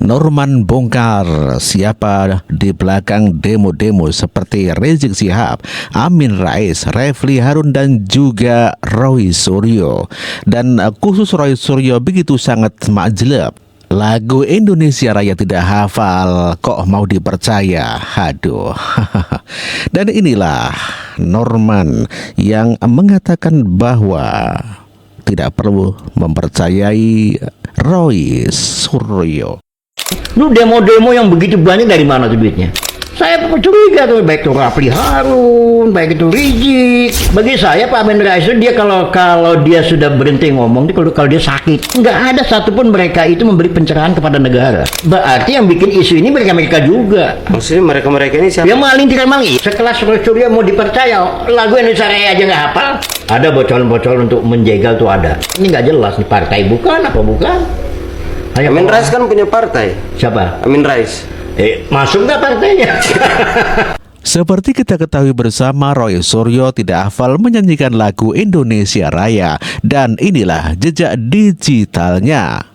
Norman bongkar siapa di belakang demo-demo seperti Rizik Syihab, Amin Rais, Refli Harun dan juga Roy Suryo. Dan khusus Roy Suryo begitu sangat majleb. Lagu Indonesia Raya tidak hafal, kok mau dipercaya? Aduh. Dan inilah Norman yang mengatakan bahwa tidak perlu mempercayai Roy Suryo. Lu demo-demo yang begitu banyak dari mana tuh duitnya? Saya curiga tuh, baik itu Refli Harun, baik itu Rizik. Bagi saya Pak Amin Rais dia kalau dia sudah berhenti ngomong, kalau dia sakit, nggak ada satupun mereka itu memberi pencerahan kepada negara. Berarti yang bikin isu ini mereka juga. Maksudnya mereka ini siapa? Yang maling tidak maling. Sekelas Roy Suryo mau dipercaya, lagu Indonesia Raya aja nggak hafal. Ada bocoran-bocoran untuk menjegal tuh ada. Ini nggak jelas nih partai bukan apa bukan. Amin Rais kan punya partai. Siapa? Amin Rais. Masuk nggak partainya? Seperti kita ketahui bersama, Roy Suryo tidak hafal menyanyikan lagu Indonesia Raya. Dan inilah jejak digitalnya.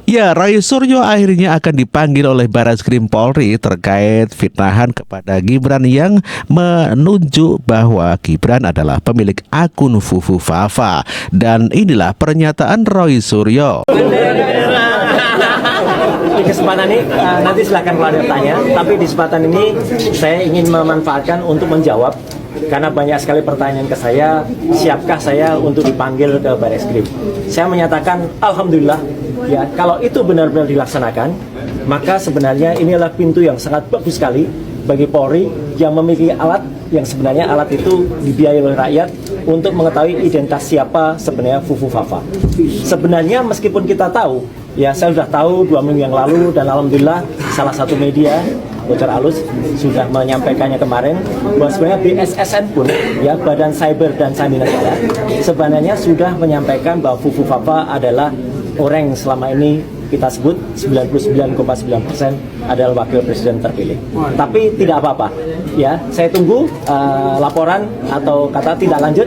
Ya, Roy Suryo akhirnya akan dipanggil oleh Barreskrim Polri terkait fitnahan kepada Gibran yang menunjuk bahwa Gibran adalah pemilik akun Fufu Fafa. Dan inilah pernyataan Roy Suryo. Di kesempatan ini nanti silakan kalau ada tanya, tapi di kesempatan ini saya ingin memanfaatkan untuk menjawab karena banyak sekali pertanyaan ke saya, siapkah saya untuk dipanggil ke Barreskrim? Saya menyatakan alhamdulillah ya, kalau itu benar-benar dilaksanakan, maka sebenarnya ini adalah pintu yang sangat bagus sekali bagi Polri yang memiliki alat yang sebenarnya alat itu dibiayai oleh rakyat untuk mengetahui identitas siapa sebenarnya Fufu Fafa. Sebenarnya meskipun kita tahu, ya saya sudah tahu 2 minggu yang lalu dan alhamdulillah salah satu media bocor halus sudah menyampaikannya kemarin bahwa sebenarnya BSSN pun ya Badan Cyber dan Sandi Negara sebenarnya sudah menyampaikan bahwa Fufu Fafa adalah orang yang selama ini kita sebut 99,9% adalah wakil presiden terpilih. Tapi tidak apa-apa, ya. Saya tunggu laporan atau kata tidak lanjut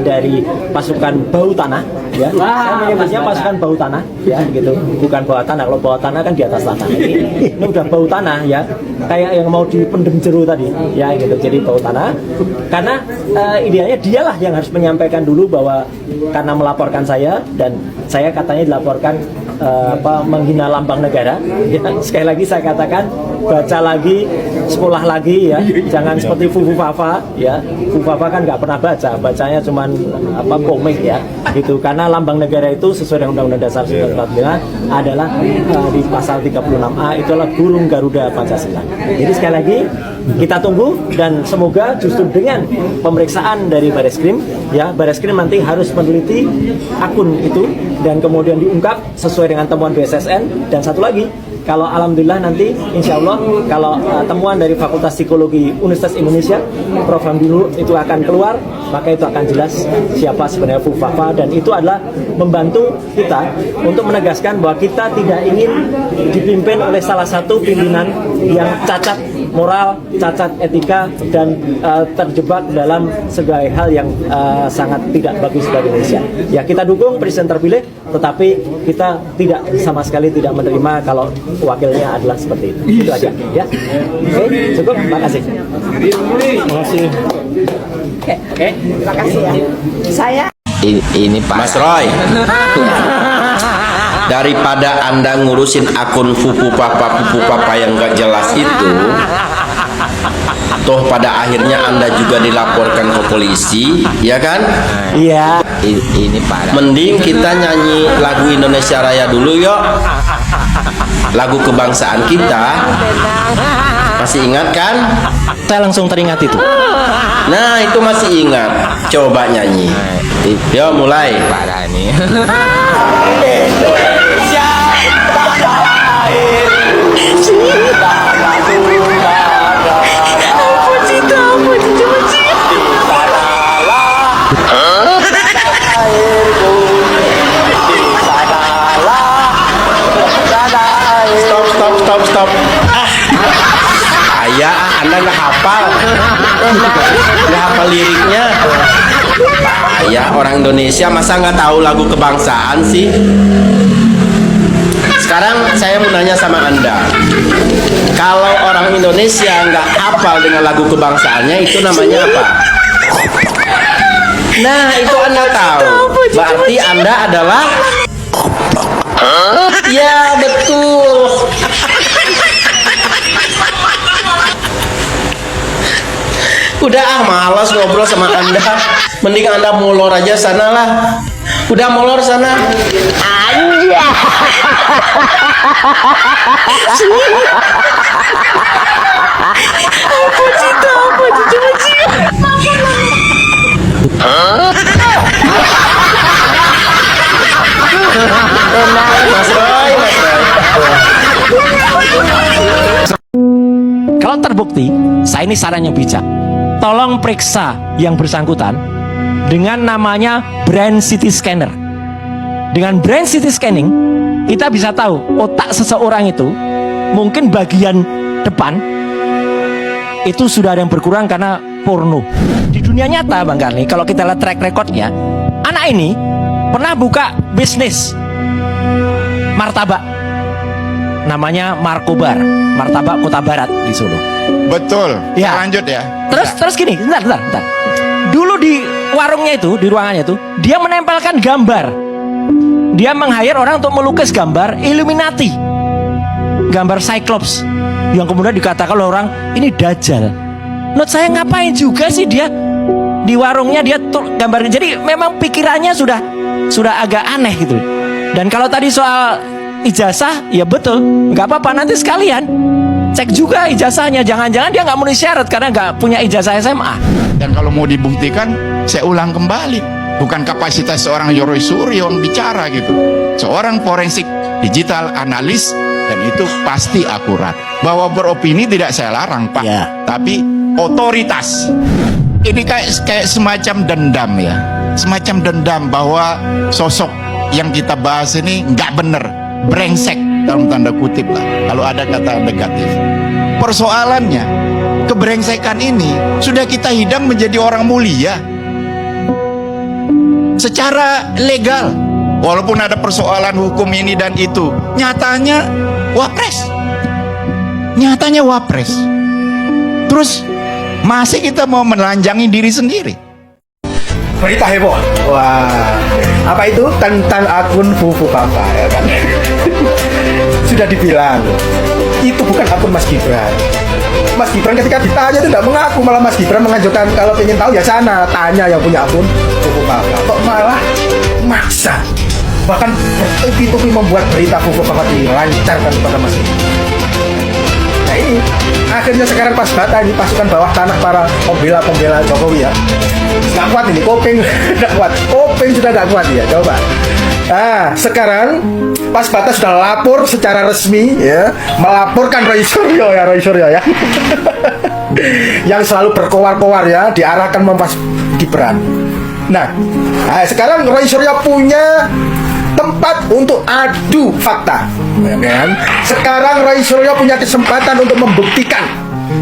dari pasukan bau tanah, ya. Saya menyebutnya pasukan bau tanah, ya, gitu. Bukan bawah tanah. Kalau bawah tanah kan di atas tanah. Ini udah bau tanah, ya. Kayak yang mau dipendem jeru tadi, ya, gitu. Jadi bau tanah. Karena idealnya dialah yang harus menyampaikan dulu bahwa karena melaporkan saya dan saya katanya dilaporkan menghina lambang negara. Ya, sekali lagi saya katakan, baca lagi, sekolah lagi, ya, jangan seperti Fufu Fafa, ya. Fufu Fafa kan nggak pernah baca, bacanya cuman komik, ya, gitu. Karena lambang negara itu sesuai dengan Undang-Undang Dasar 1945 adalah di pasal 36A itu adalah burung Garuda Pancasila. Jadi sekali lagi kita tunggu dan semoga justru dengan pemeriksaan dari Barreskrim, ya, Barreskrim nanti harus meneliti akun itu dan kemudian diungkap sesuai dengan temuan BSSN. Dan satu lagi, kalau alhamdulillah nanti insya Allah kalau temuan dari Fakultas Psikologi Universitas Indonesia Prof. Hamdul itu akan keluar, maka itu akan jelas siapa sebenarnya Fufu Fafa. Dan itu adalah membantu kita untuk menegaskan bahwa kita tidak ingin dipimpin oleh salah satu pimpinan yang cacat moral, cacat etika, dan terjebak dalam segala hal yang sangat tidak bagus bagi Indonesia. Ya, kita dukung presiden terpilih, tetapi kita tidak sama sekali tidak menerima kalau wakilnya adalah seperti itu. Itu aja, ya. Oke, cukup. Terima kasih. Oke, terima kasih ya. Saya Ini Pak Mas Roy. Daripada Anda ngurusin akun Fufu Papa yang gak jelas itu, Toh pada akhirnya Anda juga dilaporkan ke polisi, ya kan? Iya. Ini parah. Mending kita nyanyi lagu Indonesia Raya dulu yuk. Lagu kebangsaan kita. Masih ingat kan? Saya langsung teringat itu. Nah itu masih ingat. Coba nyanyi. Yo mulai. Parah nih. Stop. Ayah, Anda nggak hafal. Nggak hafal liriknya. Ayah, orang Indonesia masa nggak tahu lagu kebangsaan sih? Sekarang saya mau nanya sama Anda. Kalau orang Indonesia nggak hafal dengan lagu kebangsaannya, itu namanya apa? Nah, itu Anda tahu. Berarti Anda adalah... Ya, betul. Udah malas ngobrol sama Anda. Mending Anda molor aja sana lah. Udah molor sana. Anja. Mas Roy. Kalau terbukti, saya ini saran yang bijak. Tolong periksa yang bersangkutan dengan namanya brain CT scanner. Dengan brain CT scanning, kita bisa tahu otak seseorang itu mungkin bagian depan itu sudah ada yang berkurang karena porno. Di dunia nyata, Bang Karni, kalau kita lihat track recordnya, anak ini pernah buka bisnis martabak, namanya Markobar, martabak Kota Barat di Solo. Betul. Ya. Lanjut ya. Terus gini, bentar. Dulu di warungnya itu, di ruangannya itu, dia menempelkan gambar. Dia meng-hire orang untuk melukis gambar Illuminati, gambar Cyclops, yang kemudian dikatakan oleh orang ini Dajjal. Menurut saya ngapain juga sih dia di warungnya dia gambar. Jadi memang pikirannya sudah agak aneh gitu. Dan kalau tadi soal ijazah, ya betul, nggak apa-apa, nanti sekalian cek juga ijazahnya. Jangan-jangan dia nggak memenuhi syarat karena nggak punya ijazah SMA. Dan kalau mau dibuktikan, saya ulang kembali, bukan kapasitas seorang Roy Suryo yang bicara gitu. Seorang forensik digital analis, dan itu pasti akurat. Bahwa beropini tidak saya larang, Pak. Ya. Tapi otoritas. Ini kayak semacam dendam ya. Semacam dendam bahwa sosok yang kita bahas ini nggak bener, brengsek dalam tanda kutip lah, kalau ada kata negatif. Persoalannya, kebrengsekan ini sudah kita hidang menjadi orang mulia secara legal. Walaupun ada persoalan hukum ini dan itu, nyatanya wapres. Terus masih kita mau menelanjangi diri sendiri. Berita heboh. Wah, apa itu? Tentang akun Fufu Papa, ya kan? Sudah dibilang itu bukan akun Mas Gibran. Mas Gibran ketika ditanya itu tidak mengaku, malah Mas Gibran mengajukan kalau ingin tahu ya sana tanya yang punya akun Fufu Papa. Kok malah maksa, bahkan bertubi-tubi membuat berita Fufu Papa dilancarkan kepada Mas Gibran. Nah ini akhirnya sekarang pas bata ini pasukan bawah tanah para pembela Jokowi ya, nggak kuat ini, Kopeng nggak kuat, Kopeng sudah nggak kuat ya, coba. Nah sekarang pas bata sudah lapor secara resmi ya, melaporkan Roy Suryo ya yang selalu berkowar-kowar ya, diarahkan mempas Gibran. Nah sekarang Roy Suryo punya tempat untuk adu fakta, ya kan? Sekarang Roy Suryo punya kesempatan untuk membuktikan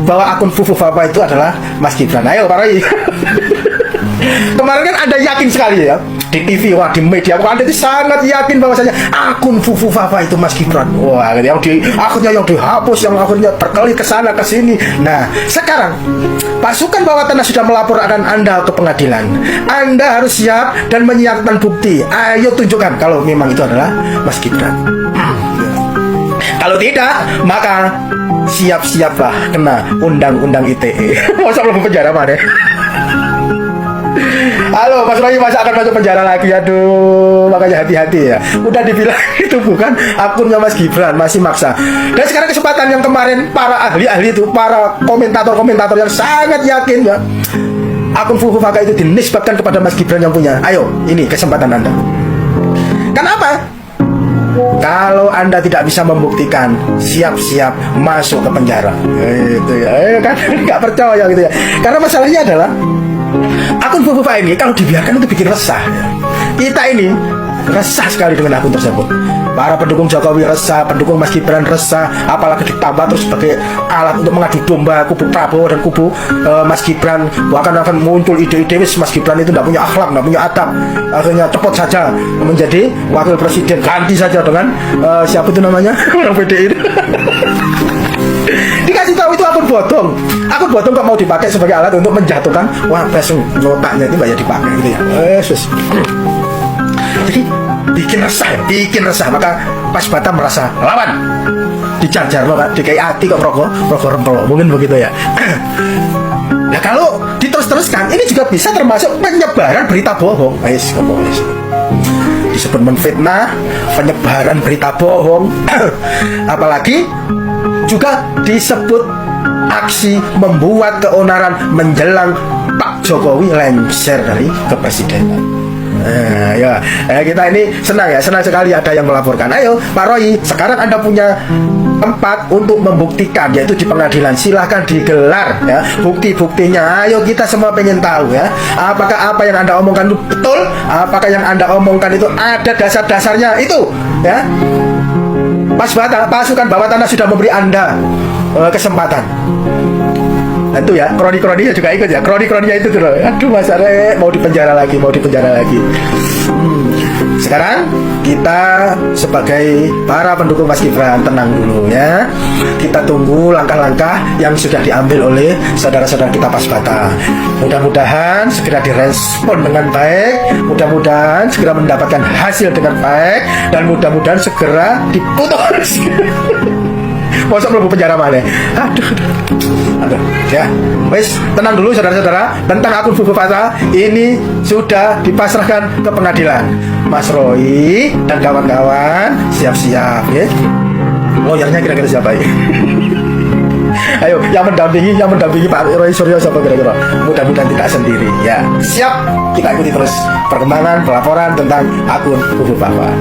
bahwa akun Fufu Papa itu adalah Mas Gibran. Ayo Pak Roy. Kemarin kan Anda yakin sekali ya di TV, wah di media, Anda itu sangat yakin bahwasanya akun Fufu Papa itu Mas Gibran. Wah, akunnya yang dihapus, yang akhirnya berkali ke sana ke sini. Nah, sekarang pasukan bawah tanah sudah melaporkan Anda ke pengadilan. Anda harus siap dan menyiapkan bukti. Ayo tunjukkan kalau memang itu adalah Mas Gibran. Kalau tidak, maka siap-siaplah kena undang-undang ITE. Masa belum penjara mana? Halo, Mas Roy masa akan masuk penjara lagi? Aduh, makanya hati-hati ya. Udah dibilang itu bukan akunnya Mas Gibran, masih maksa. Dan sekarang kesempatan yang kemarin para ahli-ahli itu, para komentator-komentator yang sangat yakin ya, akun Fufu Faka itu dinisbatkan kepada Mas Gibran yang punya. Ayo, ini kesempatan Anda. Kenapa? Kalau Anda tidak bisa membuktikan, siap-siap masuk ke penjara. Itu ya, kan nggak percaya gitu ya. Karena masalahnya adalah akun Fufufa ini kalau dibiarkan itu bikin resah ya. Kita ini resah sekali dengan akun tersebut. Para pendukung Jokowi resah, pendukung Mas Gibran resah, apalagi ditambah terus sebagai alat untuk mengadu domba kubu Prabowo dan kubu Mas Gibran. Bahkan akan muncul ide-ide Mas Gibran itu tidak punya akhlak, tidak punya adab, akhirnya cepot saja menjadi wakil presiden, ganti saja dengan siapa itu namanya orang PDI itu. Dikasih tahu itu akun bodong kok mau dipakai sebagai alat untuk menjatuhkan wapres notaknya itu banyak dipakai gitu ya. Jadi bikin resah. Maka Pas Bata merasa lawan, dijar-jar loh, dikai hati kok rokok rempel, mungkin begitu ya. Nah kalau diterus-teruskan, ini juga bisa termasuk penyebaran berita bohong. Disebut menfitnah, penyebaran berita bohong. Apalagi juga disebut aksi membuat keonaran menjelang Pak Jokowi lengser dari kepresidenan. Kita ini senang sekali ada yang melaporkan. Ayo Pak Roy, sekarang Anda punya tempat untuk membuktikan, yaitu di pengadilan. Silahkan digelar ya bukti-buktinya. Ayo kita semua pengen tahu ya, apakah apa yang Anda omongkan itu betul, apakah yang Anda omongkan itu ada dasar-dasarnya itu ya. Pasukan bawah tanah sudah memberi Anda kesempatan. Tentu ya, kroni-kroninya juga ikut ya. Kroni-kroninya itu dulu. Aduh Mas Arek, mau dipenjara lagi. Sekarang kita sebagai para pendukung Mas Gibran tenang dulu ya. Kita tunggu langkah-langkah yang sudah diambil oleh saudara-saudara kita Pas Bata. Mudah-mudahan segera direspon dengan baik, mudah-mudahan segera mendapatkan hasil dengan baik, dan mudah-mudahan segera diputus. Masa belum penjara mana? Aduh, ya. Wes, tenang dulu saudara-saudara. Tentang akun Fufu Fata ini sudah dipasrahkan ke pengadilan. Mas Roy dan kawan-kawan siap-siap ya. Lawyernya kira-kira siapa ya? Ayo, yang mendampingi Pak Roy Suryo siapa kira-kira? Mudah-mudahan tidak sendiri ya. Siap, kita ikuti terus perkembangan pelaporan tentang akun Fufu Fata.